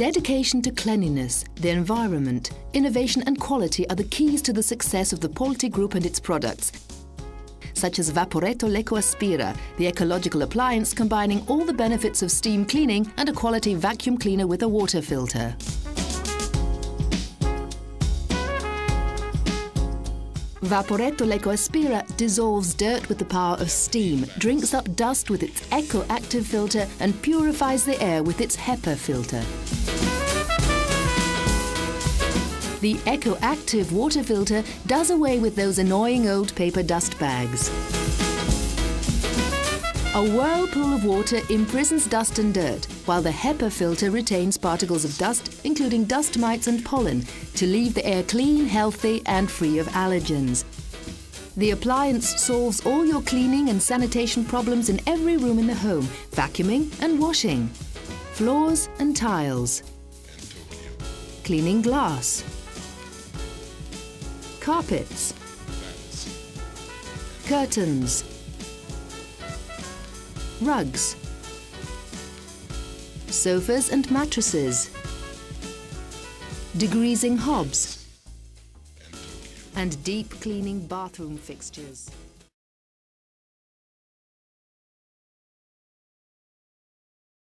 Dedication to cleanliness, the environment, innovation and quality are the keys to the success of the Polti Group and its products, such as Polti Lecoaspira, the ecological appliance combining all the benefits of steam cleaning and a quality vacuum cleaner with a water filter. Polti Lecoaspira dissolves dirt with the power of steam, drinks up dust with its eco-active filter and purifies the air with its HEPA filter. The eco-active water filter does away with those annoying old paper dust bags. A whirlpool of water imprisons dust and dirt, while the HEPA filter retains particles of dust, including dust mites and pollen, to leave the air clean, healthy and free of allergens. The appliance solves all your cleaning and sanitation problems in every room in the home, vacuuming and washing, floors and tiles, cleaning glass, carpets, curtains, rugs, sofas and mattresses, degreasing hobs, and deep cleaning bathroom fixtures.